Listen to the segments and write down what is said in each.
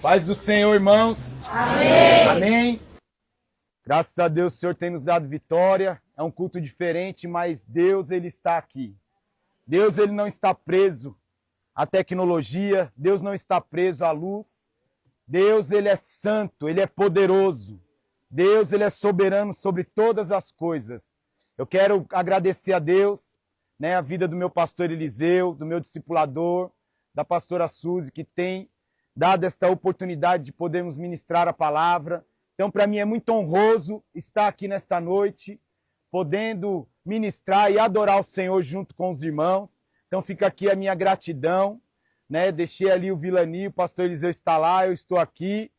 Paz do Senhor, irmãos. Amém. Amém. Graças a Deus, o Senhor tem nos dado vitória. É um culto diferente, mas Deus, Ele está aqui. Deus, Ele não está preso à tecnologia. Deus não está preso à luz. Deus, Ele é santo, Ele é poderoso. Deus, Ele é soberano sobre todas as coisas. Eu quero agradecer a Deus, a vida do meu pastor Eliseu, do meu discipulador, da pastora Suzy, que tem dado esta oportunidade de podermos ministrar a palavra. Então, para mim é muito honroso estar aqui nesta noite, podendo ministrar e adorar o Senhor junto com os irmãos. Então, fica aqui a minha gratidão, Deixei ali o Vilani, o pastor Eliseu está lá, eu estou aqui,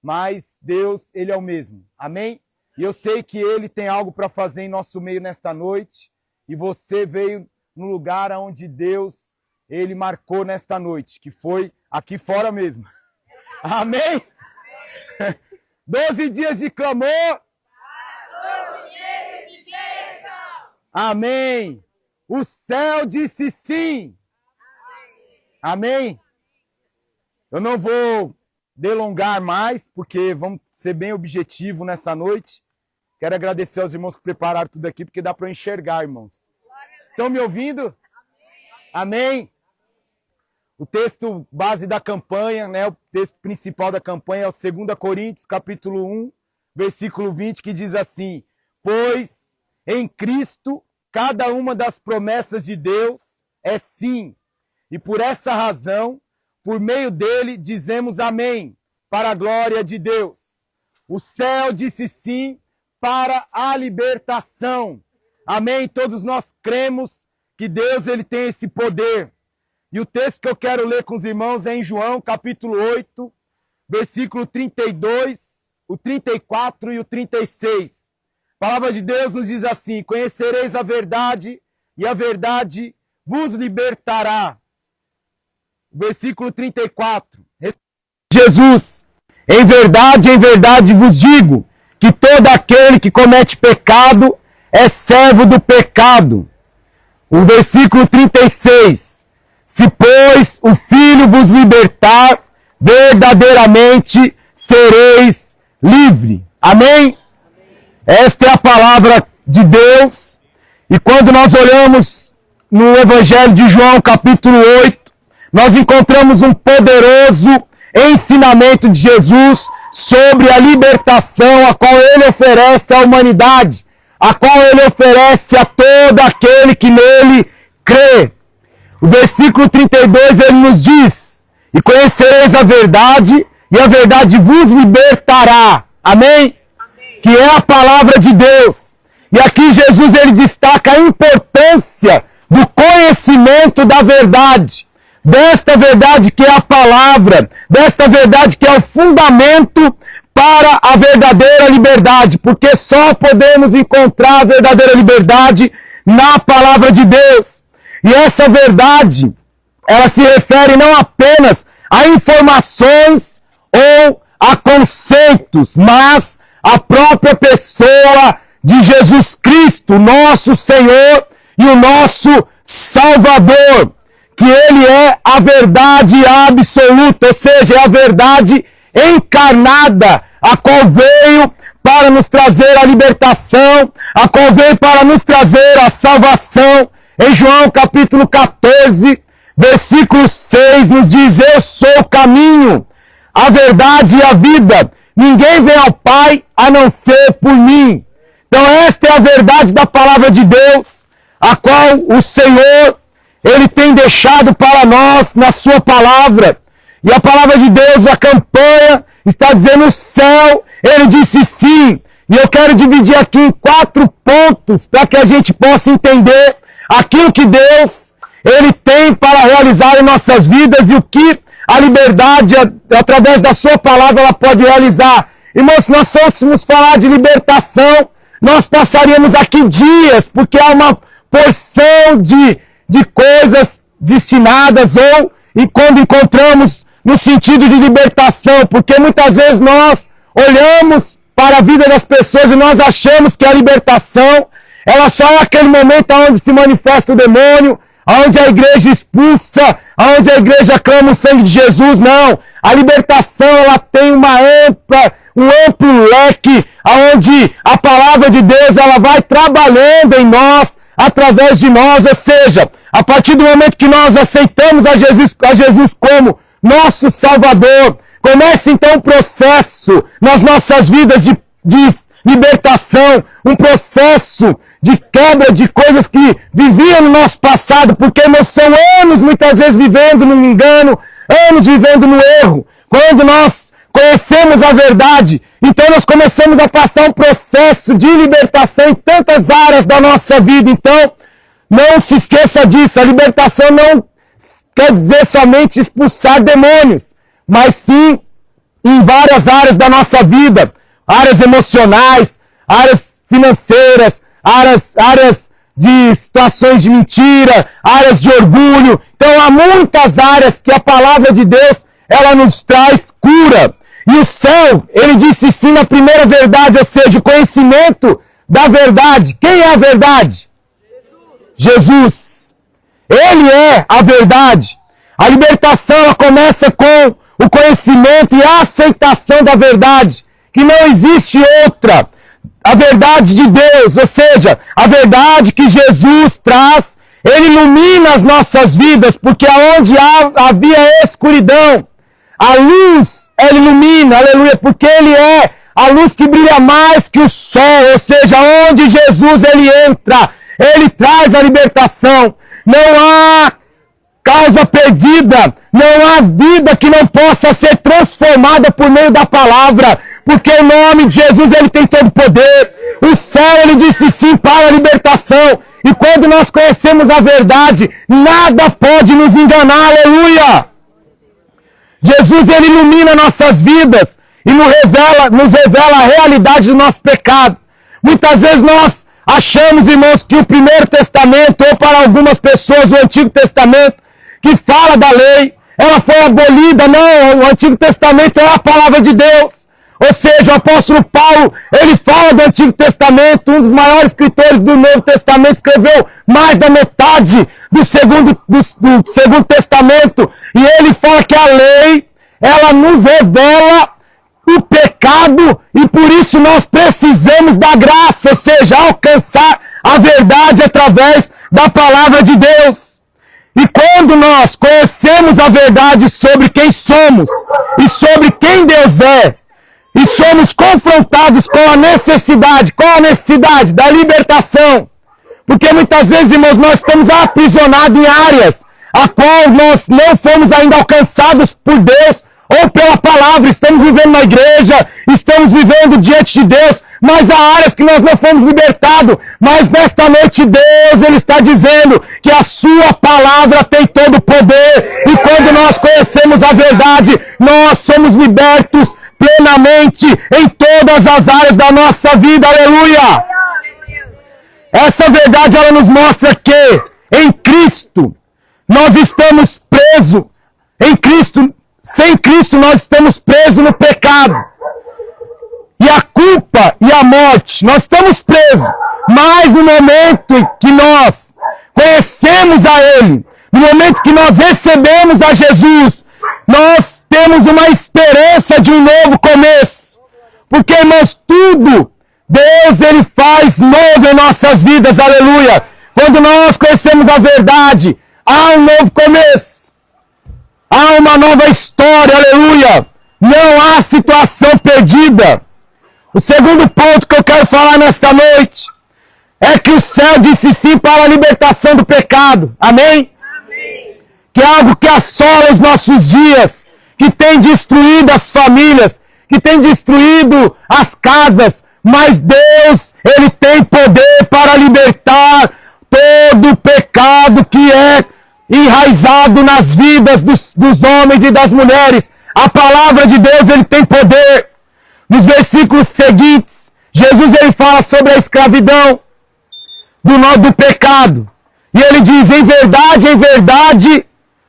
mas Deus, Ele é o mesmo. Amém? E eu sei que Ele tem algo para fazer em nosso meio nesta noite, e você veio no lugar onde Deus, Ele marcou nesta noite, que foi aqui fora mesmo. Amém? 12 dias de clamor. 12 dias de bênção. Amém. O céu disse sim. Amém. Eu não vou delongar mais, porque vamos ser bem objetivo nessa noite. Quero agradecer aos irmãos que prepararam tudo aqui, porque dá para enxergar, irmãos. Estão me ouvindo? Amém. O texto base da campanha, o texto principal da campanha é o 2 Coríntios, capítulo 1, versículo 20, que diz assim: pois em Cristo cada uma das promessas de Deus é sim, e por essa razão, por meio dele, dizemos amém, para a glória de Deus. O céu disse sim para a libertação. Amém? Todos nós cremos que Deus, Ele tem esse poder. E o texto que eu quero ler com os irmãos é em João, capítulo 8, versículo 32, o 34 e o 36. A palavra de Deus nos diz assim: conhecereis a verdade, e a verdade vos libertará. Versículo 34. Jesus, em verdade vos digo, que todo aquele que comete pecado é servo do pecado. O versículo 36. Se, pois, o Filho vos libertar, verdadeiramente sereis livre. Amém? Esta é a palavra de Deus. E quando nós olhamos no Evangelho de João, capítulo 8, nós encontramos um poderoso ensinamento de Jesus sobre a libertação a qual Ele oferece à humanidade, a qual Ele oferece a todo aquele que nele crê. O versículo 32, ele nos diz: e conhecereis a verdade, e a verdade vos libertará. Amém? Amém? Que é a palavra de Deus. E aqui Jesus, ele destaca a importância do conhecimento da verdade. Desta verdade que é a palavra, desta verdade que é o fundamento para a verdadeira liberdade. Porque só podemos encontrar a verdadeira liberdade na palavra de Deus. E essa verdade, ela se refere não apenas a informações ou a conceitos, mas a própria pessoa de Jesus Cristo, nosso Senhor e o nosso Salvador, que Ele é a verdade absoluta, ou seja, é a verdade encarnada, a qual veio para nos trazer a libertação, a qual veio para nos trazer a salvação. Em João capítulo 14, versículo 6, nos diz: eu sou o caminho, a verdade e a vida. Ninguém vem ao Pai a não ser por mim. Então esta é a verdade da palavra de Deus, a qual o Senhor, Ele tem deixado para nós na sua palavra. E a palavra de Deus, a campanha, está dizendo: o céu, Ele disse sim. E eu quero dividir aqui em 4 pontos, para que a gente possa entender aquilo que Deus, Ele tem para realizar em nossas vidas e o que a liberdade, através da sua palavra, ela pode realizar. Irmãos, se nós fôssemos falar de libertação, nós passaríamos aqui dias, porque há uma porção de coisas destinadas, e quando encontramos no sentido de libertação, porque muitas vezes nós olhamos para a vida das pessoas e nós achamos que a libertação, ela só é aquele momento onde se manifesta o demônio, onde a igreja expulsa onde a igreja clama o sangue de Jesus, não. A libertação, ela tem um amplo leque, onde a palavra de Deus, ela vai trabalhando em nós, através de nós, ou seja, a partir do momento que nós aceitamos a Jesus como nosso Salvador, começa então um processo nas nossas vidas de libertação, um processo de quebra de coisas que viviam no nosso passado, porque, irmãos, são anos muitas vezes vivendo no engano, anos vivendo no erro. Quando nós conhecemos a verdade, então nós começamos a passar um processo de libertação em tantas áreas da nossa vida. Então, não se esqueça disso, a libertação não quer dizer somente expulsar demônios, mas sim em várias áreas da nossa vida, áreas emocionais, áreas financeiras, áreas de situações de mentira, áreas de orgulho. Então há muitas áreas que a palavra de Deus, ela nos traz cura. E o céu, ele disse sim na primeira verdade, ou seja, o conhecimento da verdade. Quem é a verdade? Jesus. Ele é a verdade. A libertação, ela começa com o conhecimento e a aceitação da verdade, que não existe outra. A verdade de Deus, ou seja, a verdade que Jesus traz, ele ilumina as nossas vidas, porque aonde havia escuridão, a luz, ela ilumina, aleluia, porque ele é a luz que brilha mais que o sol, ou seja, onde Jesus ele entra, ele traz a libertação. Não há causa perdida, não há vida que não possa ser transformada por meio da palavra, porque o nome de Jesus, ele tem todo poder. O céu, ele disse sim para a libertação. E quando nós conhecemos a verdade, nada pode nos enganar, aleluia! Jesus, ele ilumina nossas vidas e nos revela a realidade do nosso pecado. Muitas vezes nós achamos, irmãos, que o Primeiro Testamento, ou para algumas pessoas o Antigo Testamento, que fala da lei, ela foi abolida. Não, o Antigo Testamento é a palavra de Deus. Ou seja, o apóstolo Paulo, ele fala do Antigo Testamento, um dos maiores escritores do Novo Testamento, escreveu mais da metade do Segundo Testamento, e ele fala que a lei, ela nos revela o pecado, e por isso nós precisamos da graça, ou seja, alcançar a verdade através da palavra de Deus. E quando nós conhecemos a verdade sobre quem somos e sobre quem Deus é, e somos confrontados com a necessidade, da libertação. Porque muitas vezes, irmãos, nós estamos aprisionados em áreas a qual nós não fomos ainda alcançados por Deus ou pela palavra. Estamos vivendo na igreja, estamos vivendo diante de Deus, mas há áreas que nós não fomos libertados. Mas nesta noite Deus, ele está dizendo que a sua palavra tem todo o poder. E quando nós conhecemos a verdade, nós somos libertos plenamente em todas as áreas da nossa vida, aleluia! Essa verdade, ela nos mostra que em Cristo nós estamos presos, sem Cristo nós estamos presos no pecado, e a culpa e a morte, nós estamos presos, mas no momento em que nós conhecemos a Ele, no momento que nós recebemos a Jesus, nós temos uma esperança de um novo começo. Porque, irmãos, tudo, Deus, ele faz novo em nossas vidas, aleluia. Quando nós conhecemos a verdade, há um novo começo. Há uma nova história, aleluia. Não há situação perdida. O segundo ponto que eu quero falar nesta noite é que o céu disse sim para a libertação do pecado. Amém? Que é algo que assola os nossos dias, que tem destruído as famílias, que tem destruído as casas, mas Deus, ele tem poder para libertar todo o pecado que é enraizado nas vidas dos homens e das mulheres. A palavra de Deus, ele tem poder. Nos versículos seguintes, Jesus, ele fala sobre a escravidão do pecado. E ele diz, em verdade,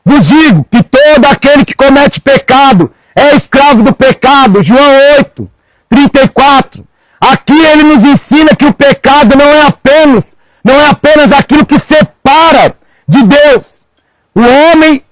vos digo que todo aquele que comete pecado é escravo do pecado. João 8, 34. Aqui ele nos ensina que o pecado não é apenas aquilo que separa de Deus. O homem,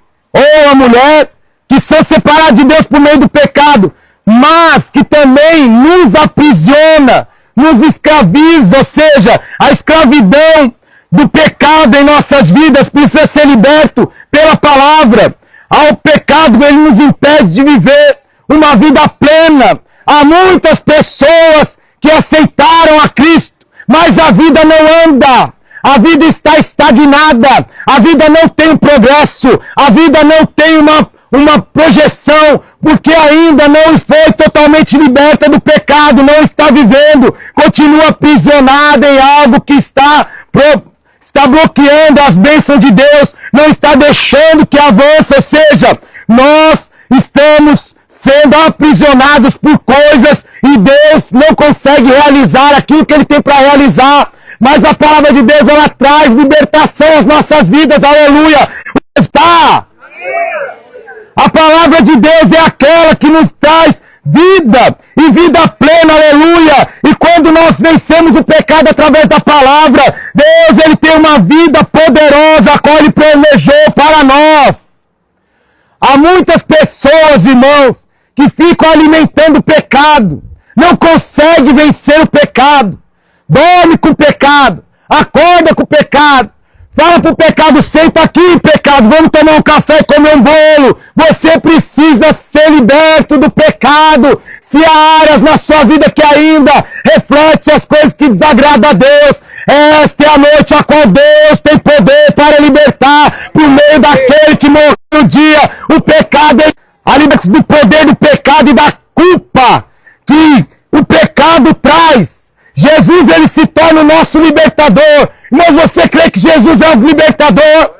mulher, que são separados de Deus por meio do pecado, mas que também nos aprisiona, nos escraviza, ou seja, a escravidão do pecado em nossas vidas precisa ser liberto pela palavra. Ao pecado, ele nos impede de viver uma vida plena. Há muitas pessoas que aceitaram a Cristo, mas a vida não anda. A vida está estagnada. A vida não tem progresso. A vida não tem uma projeção, porque ainda não foi totalmente liberta do pecado, não está vivendo, continua aprisionada em algo que está bloqueando as bênçãos de Deus, não está deixando que avance, ou seja, nós estamos sendo aprisionados por coisas e Deus não consegue realizar aquilo que Ele tem para realizar, mas a palavra de Deus, ela traz libertação às nossas vidas, aleluia! Está! A palavra de Deus é aquela que nos traz vida e vida plena, aleluia! E quando nós vencemos o pecado através da palavra, Deus, Ele tem uma vida poderosa, a qual Ele planejou para nós. Há muitas pessoas, irmãos, que ficam alimentando o pecado, não conseguem vencer o pecado, dorme com o pecado, acorda com o pecado, fala pro pecado, senta aqui, pecado, vamos tomar um café e comer um bolo. Você precisa ser liberto do pecado. Se há áreas na sua vida que ainda reflete as coisas que desagradam a Deus, esta é a noite a qual Deus tem poder para libertar por meio daquele que morreu no dia. O pecado, a libertação do poder do pecado e da culpa que o pecado traz. Jesus, ele se torna o nosso libertador. Mas você crê que Jesus é o libertador?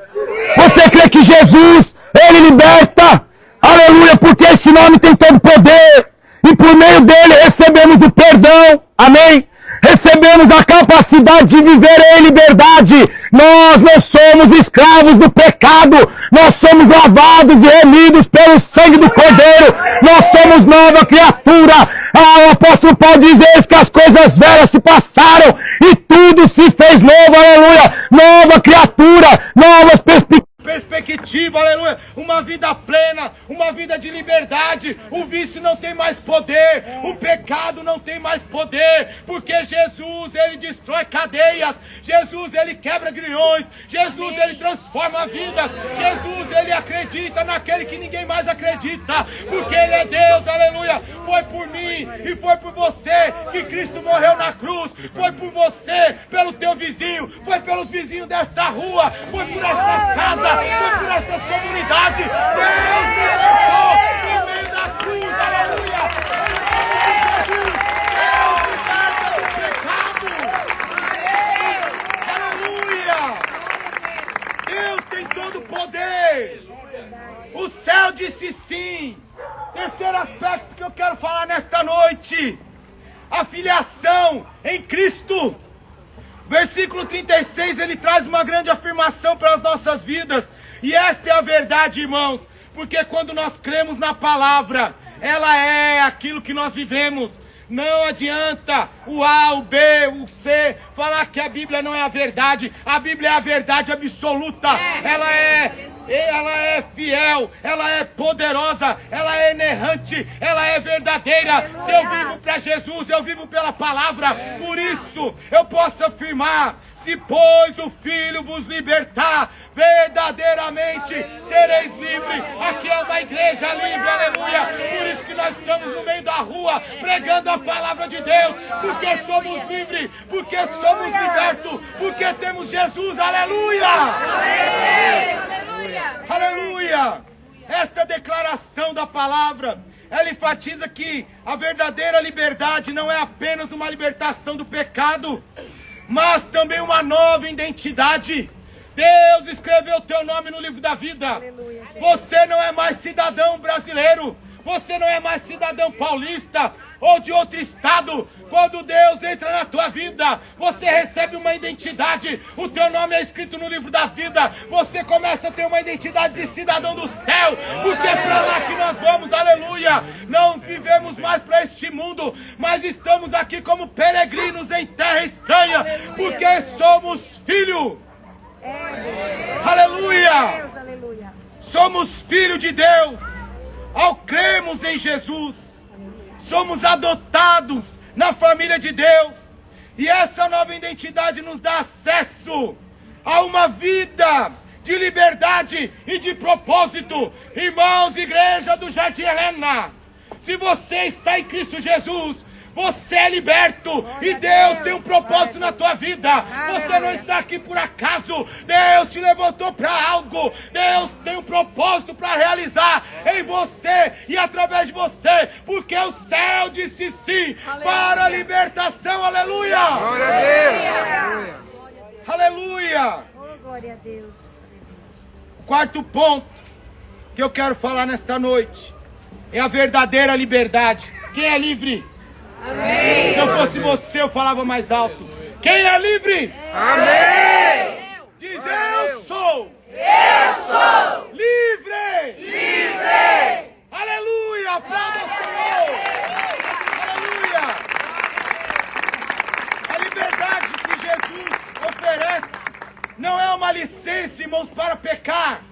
Você crê que Jesus, ele liberta? Aleluia, porque esse nome tem todo poder. E por meio dele recebemos o perdão. Amém? Recebemos a capacidade de viver em liberdade. Nós não somos escravos do pecado. Nós somos lavados e remidos pelo sangue do Cordeiro. Nós somos nova criatura. O apóstolo Paulo diz que as coisas velhas se passaram e tudo se fez novo, aleluia. Nova criatura, novas perspectiva, aleluia, uma vida plena, uma vida de liberdade. O vício não tem mais poder, o pecado não tem mais poder, porque Jesus, ele destrói cadeias, Jesus, ele quebra grilhões, Jesus, ele transforma vidas, Jesus, ele acredita naquele que ninguém mais acredita, porque ele é Deus, aleluia. Foi por mim e foi por você que Cristo morreu na cruz, foi por você, pelo teu vizinho, foi pelos vizinhos desta rua, foi por estas casas, foi por estas comunidades. Deus me libertou por meio da cruz, aleluia. Deus liberta do pecado. Aleluia. Deus tem todo o poder. O céu disse sim. Terceiro aspecto que eu quero falar nesta noite: a filiação em Cristo. Versículo 36, ele traz uma grande afirmação para as nossas vidas. E esta é a verdade, irmãos. Porque quando nós cremos na palavra, ela é aquilo que nós vivemos. Não adianta o A, o B, o C falar que a Bíblia não é a verdade. A Bíblia é a verdade absoluta. Ela é fiel, ela é poderosa, ela é inerrante, ela é verdadeira. Se eu vivo para Jesus, eu vivo pela palavra. Por isso eu posso afirmar: se pois o Filho vos libertar, verdadeiramente sereis livres. Aqui é uma igreja livre, aleluia. Por isso que nós estamos no meio da rua pregando a palavra de Deus, porque somos livres, porque somos libertos, porque temos Jesus, aleluia. Aleluia! Esta declaração da palavra, ela enfatiza que a verdadeira liberdade não é apenas uma libertação do pecado, mas também uma nova identidade. Deus escreveu o teu nome no livro da vida. Você não é mais cidadão brasileiro, você não é mais cidadão paulista ou de outro estado. Quando Deus entra na tua vida, você recebe uma identidade. O teu nome é escrito no livro da vida. Você começa a ter uma identidade de cidadão do céu, porque é para lá que nós vamos, aleluia. Não vivemos mais para este mundo, mas estamos aqui como peregrinos em terra estranha, porque somos filhos. Aleluia. Somos filhos de Deus ao crermos em Jesus. Somos adotados na família de Deus. E essa nova identidade nos dá acesso a uma vida de liberdade e de propósito. Irmãos, igreja do Jardim Helena, se você está em Cristo Jesus, você é liberto e Deus tem um propósito na tua vida. Você não está aqui por acaso. Deus te levantou para algo. Deus tem um propósito para realizar em você e através de você, porque o céu disse sim para a libertação. Aleluia! Glória a Deus! Aleluia! Oh, glória a Deus. O quarto ponto que eu quero falar nesta noite é a verdadeira liberdade. Quem é livre? Amém. Se eu fosse você, eu falava mais alto. Quem é livre? Amém! Diz: eu sou livre! Livre! Aleluia! Aplauda o Senhor! Aleluia! A liberdade que Jesus oferece não é uma licença, irmãos, para pecar.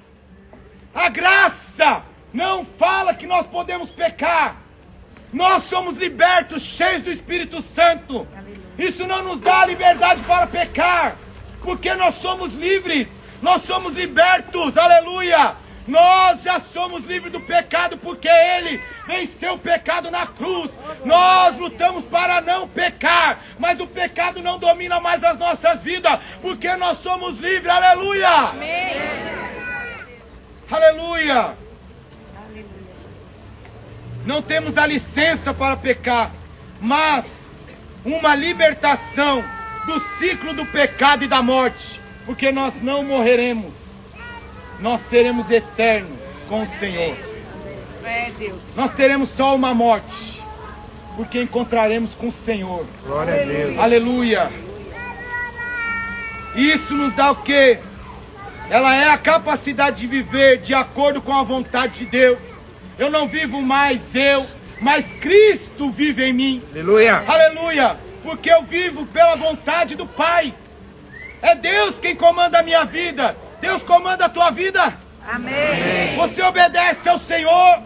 A graça não fala que nós podemos pecar. Nós somos libertos, cheios do Espírito Santo. Isso não nos dá liberdade para pecar, porque nós somos livres, nós somos libertos, aleluia. Nós já somos livres do pecado, porque Ele venceu o pecado na cruz. Nós lutamos para não pecar, mas o pecado não domina mais as nossas vidas, porque nós somos livres, aleluia. Amém. Aleluia. Aleluia, Jesus. Não temos a licença para pecar, mas uma libertação do ciclo do pecado e da morte, porque nós não morreremos, nós seremos eternos com o Senhor. É, Deus. Nós teremos só uma morte, porque encontraremos com o Senhor. Glória a Deus! Aleluia. Isso nos dá o quê? Ela é a capacidade de viver de acordo com a vontade de Deus. Eu não vivo mais eu, mas Cristo vive em mim. Aleluia! Aleluia! Porque eu vivo pela vontade do Pai. É Deus quem comanda a minha vida. Deus comanda a tua vida. Amém. Você obedece ao Senhor.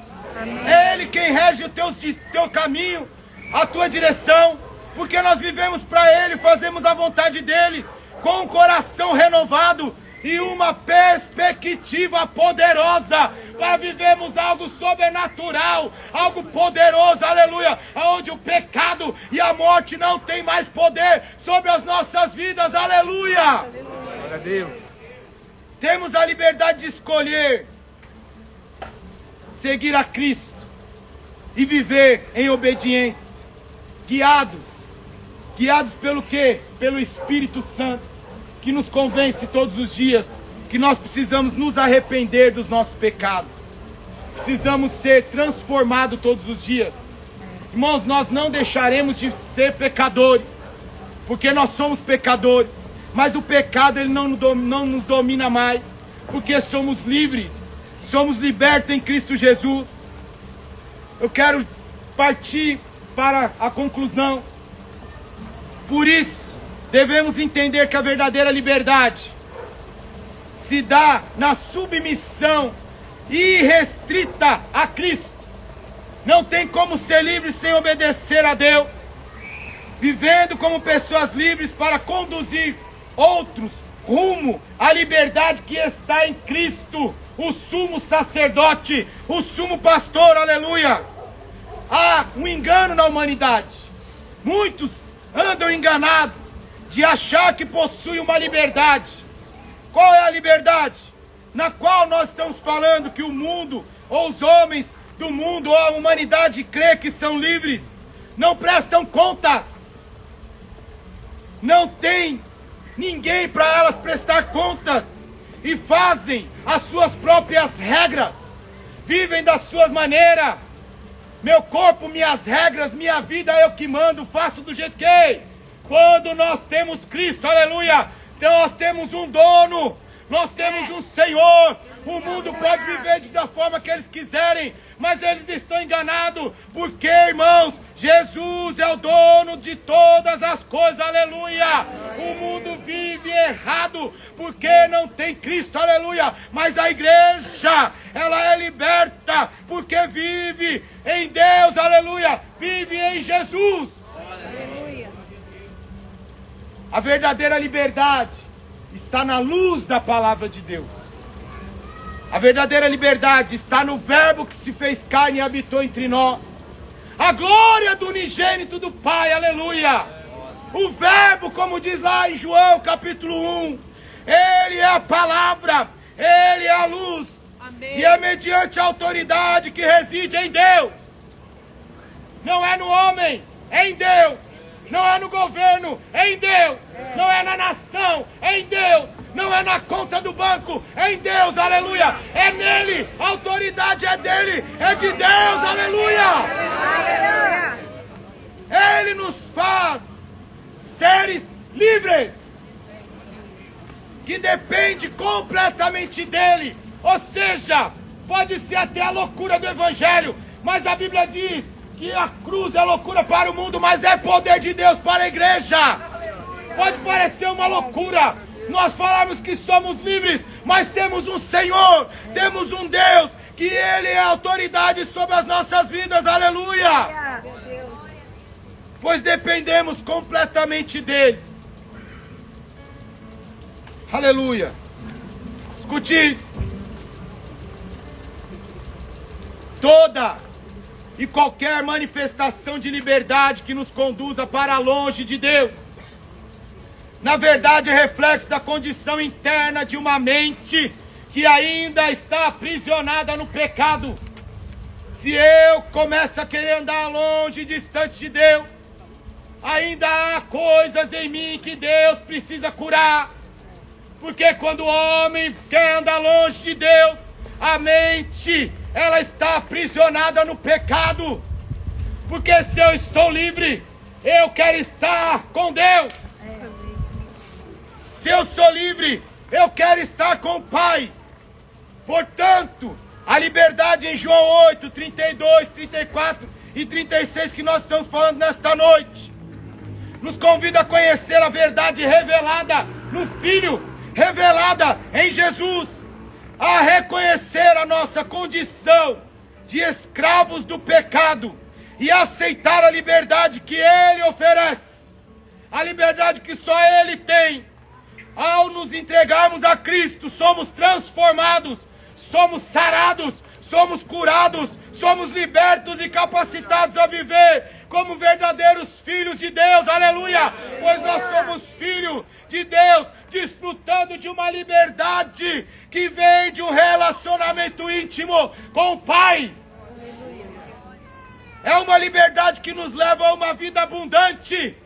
É Ele quem rege o teu caminho, a tua direção. Porque nós vivemos para Ele, fazemos a vontade dEle, com um coração renovado e uma perspectiva poderosa para vivermos algo sobrenatural, algo poderoso, aleluia, onde o pecado e a morte não tem mais poder sobre as nossas vidas, aleluia. Glória a Deus! Temos a liberdade de escolher seguir a Cristo e viver em obediência, guiados pelo quê? Pelo Espírito Santo, que nos convence todos os dias que nós precisamos nos arrepender dos nossos pecados. Precisamos ser transformados todos os dias. Irmãos, nós não deixaremos de ser pecadores, porque nós somos pecadores, mas o pecado ele não nos domina mais, porque somos livres, somos libertos em Cristo Jesus. Eu quero partir para a conclusão. Por isso, devemos entender que a verdadeira liberdade se dá na submissão irrestrita a Cristo. Não tem como ser livre sem obedecer a Deus, vivendo como pessoas livres para conduzir outros rumo à liberdade que está em Cristo, o sumo sacerdote, o sumo pastor, aleluia. Há um engano na humanidade. Muitos andam enganados de achar que possuem uma liberdade. Qual é a liberdade? Na qual nós estamos falando que o mundo, ou os homens do mundo, ou a humanidade crê que são livres. Não prestam contas. Não tem ninguém para elas prestar contas. E fazem as suas próprias regras. Vivem da sua maneira. Meu corpo, minhas regras, minha vida, eu que mando, faço do jeito que. Quando nós temos Cristo, aleluia, nós temos um dono, nós temos um Senhor. O mundo pode viver da forma que eles quiserem, mas eles estão enganados, porque, irmãos, Jesus é o dono de todas as coisas, aleluia. O mundo vive errado porque não tem Cristo, aleluia. Mas a igreja, ela é liberta porque vive em Deus, aleluia. Vive em Jesus. Aleluia. A verdadeira liberdade está na luz da palavra de Deus. A verdadeira liberdade está no Verbo que se fez carne e habitou entre nós. A glória do unigênito do Pai, aleluia. O Verbo, como diz lá em João capítulo 1, Ele é a palavra, Ele é a luz. Amém. E é mediante a autoridade que reside em Deus. Não é no homem, é em Deus. Não é no governo, é em Deus. Não é na nação, é em Deus. Não é na conta do banco, é em Deus, aleluia. É nele, a autoridade é dele, é de Deus, aleluia. Aleluia. Ele nos faz seres livres, que depende completamente dele. Ou seja, pode ser até a loucura do evangelho, mas a Bíblia diz que a cruz é loucura para o mundo, mas é poder de Deus para a igreja. Pode parecer uma loucura nós falarmos que somos livres, mas temos um Senhor, temos um Deus, que Ele é a autoridade sobre as nossas vidas, aleluia. Meu Deus. Pois dependemos completamente dele. Aleluia. Escute isso. Toda e qualquer manifestação de liberdade que nos conduza para longe de Deus, na verdade é reflexo da condição interna de uma mente que ainda está aprisionada no pecado. Se eu começo a querer andar longe, distante de Deus, ainda há coisas em mim que Deus precisa curar. Porque quando o homem quer andar longe de Deus, a mente, ela está aprisionada no pecado. Porque se eu estou livre, eu quero estar com Deus. Se eu sou livre, eu quero estar com o Pai. Portanto, a liberdade em João 8, 32, 34 e 36 que nós estamos falando nesta noite, nos convida a conhecer a verdade revelada no Filho, revelada em Jesus, a reconhecer a nossa condição de escravos do pecado e aceitar a liberdade que Ele oferece, a liberdade que só Ele tem. Ao nos entregarmos a Cristo, somos transformados, somos sarados, somos curados, somos libertos e capacitados a viver como verdadeiros filhos de Deus, aleluia! Pois nós somos filhos de Deus, desfrutando de uma liberdade que vem de um relacionamento íntimo com o Pai. É uma liberdade que nos leva a uma vida abundante,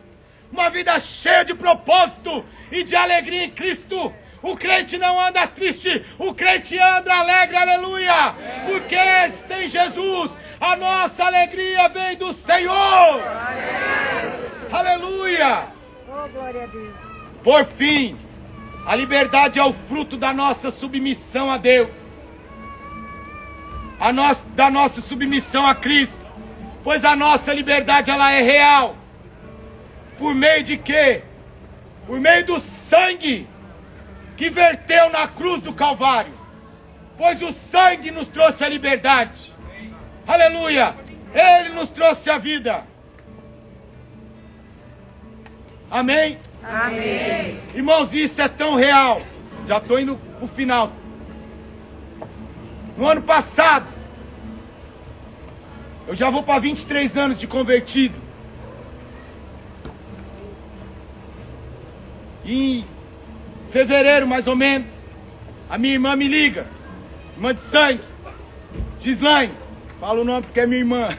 uma vida cheia de propósito e de alegria em Cristo. O crente não anda triste, o crente anda alegre, aleluia! Porque tem Jesus, a nossa alegria vem do Senhor! Aleluia! Oh, glória a Deus. Por fim, a liberdade é o fruto da nossa submissão a Deus, da nossa submissão a Cristo, pois a nossa liberdade ela é real. Por meio de quê? Por meio do sangue que verteu na cruz do Calvário. Pois o sangue nos trouxe a liberdade. Aleluia! Ele nos trouxe a vida. Amém? Amém. Irmãos, isso é tão real. Já estou indo pro final. No ano passado, eu já vou para 23 anos de convertido. Em fevereiro, mais ou menos, a minha irmã me liga. Irmã de sangue. Gislaine. Fala o nome porque é minha irmã.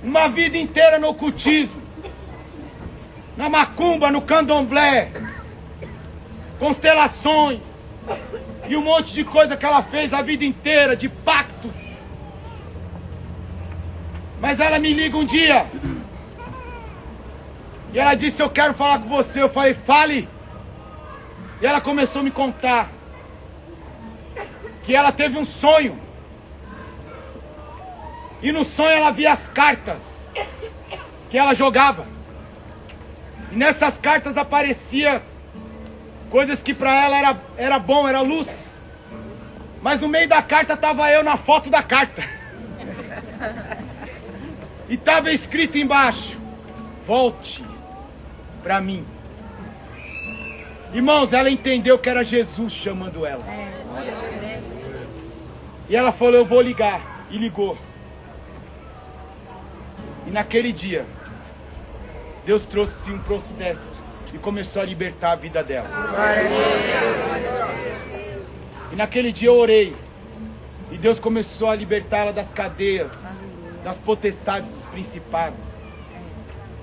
Uma vida inteira no ocultismo, na macumba, no candomblé, constelações e um monte de coisa que ela fez a vida inteira, de pactos. Mas ela me liga um dia e ela disse: eu quero falar com você. Eu falei: fale. E ela começou a me contar que ela teve um sonho E no sonho ela via as cartas que ela jogava. E nessas cartas aparecia coisas que para ela era bom, era luz. Mas no meio da carta estava eu na foto da carta. E estava escrito embaixo: volte para mim. Irmãos, ela entendeu que era Jesus chamando ela. E ela falou: eu vou ligar. E ligou. E naquele dia, Deus trouxe um processo e começou a libertar a vida dela. E naquele dia eu orei. E Deus começou a libertá-la das cadeias, das potestades, dos principados.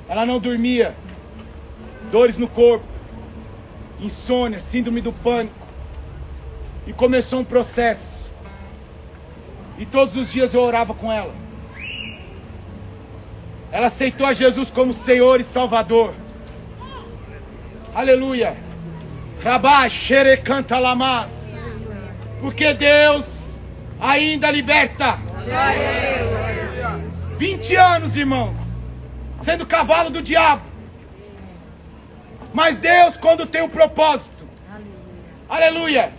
Ela não dormia. Dores no corpo, insônia, síndrome do pânico. E começou um processo. E todos os dias eu orava com ela. Ela aceitou a Jesus como Senhor e Salvador. Aleluia. Rabá, xerecanta lamas. Porque Deus ainda liberta. 20 anos, irmãos, sendo cavalo do diabo. Mas Deus, quando tem um propósito, aleluia,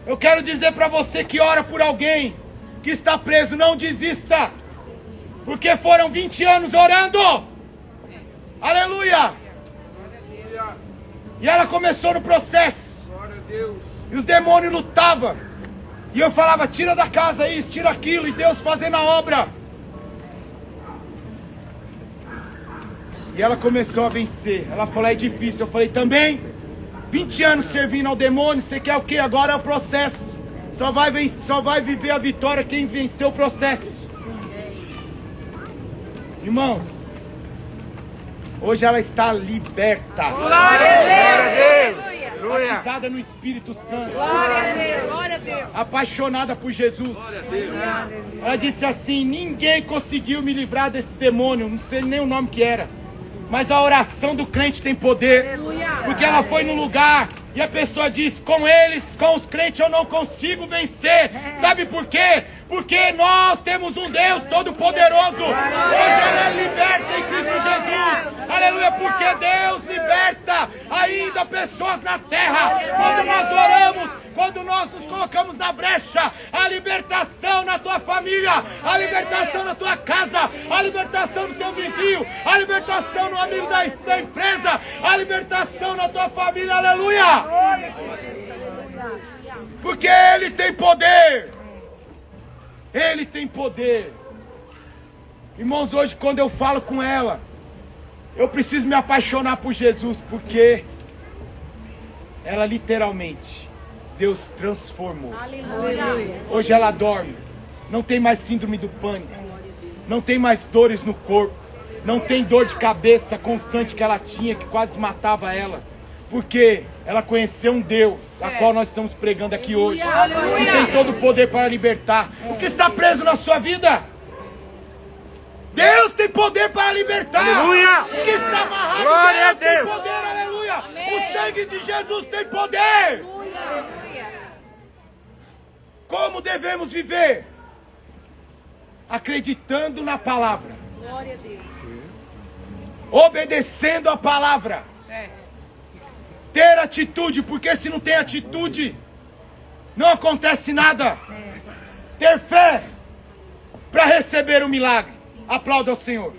eu quero dizer para você que ora por alguém que está preso, não desista. Porque foram 20 anos orando. Aleluia. E ela começou no processo. E os demônios lutavam. E eu falava: tira da casa isso, tira aquilo. E Deus fazendo a obra. E ela começou a vencer. Ela falou: é difícil. Eu falei: também. 20 anos servindo ao demônio. Você quer o quê? Agora é o processo. Só vai viver a vitória quem venceu o processo. Irmãos, hoje ela está liberta. Glória a Deus. Batizada no Espírito Santo. Glória a Deus. Glória a Deus. Apaixonada por Jesus. Ela disse assim: ninguém conseguiu me livrar desse demônio. Não sei nem o nome que era. Mas a oração do crente tem poder. Porque ela foi no lugar e a pessoa disse: com eles, com os crentes eu não consigo vencer. Sabe por quê? Porque nós temos um Deus todo-poderoso. Hoje ela é liberta em Cristo Jesus. Aleluia, porque Deus liberta ainda pessoas na terra. Quando nós oramos, quando nós nos colocamos na brecha, a libertação na tua família, a libertação na tua casa, a libertação no teu vizinho, a libertação no amigo da empresa, a libertação na tua família, aleluia! Porque Ele tem poder. Ele tem poder. Irmãos, hoje quando eu falo com ela, eu preciso me apaixonar por Jesus, porque ela literalmente, Deus transformou. Aleluia. Hoje ela dorme, não tem mais síndrome do pânico, não tem mais dores no corpo, não tem dor de cabeça constante que ela tinha, que quase matava ela. Porque ela conheceu um Deus, a qual nós estamos pregando aqui hoje, que tem todo o poder para libertar. O que está preso na sua vida? Deus tem poder para libertar. Aleluia. O que está amarrado, Glória a Deus tem Deus. poder, aleluia. O sangue de Jesus tem poder. Como devemos viver? Acreditando na palavra. Glória a Deus. Obedecendo a palavra. Ter atitude, porque se não tem atitude, não acontece nada. Ter fé para receber o milagre. Aplauda ao Senhor.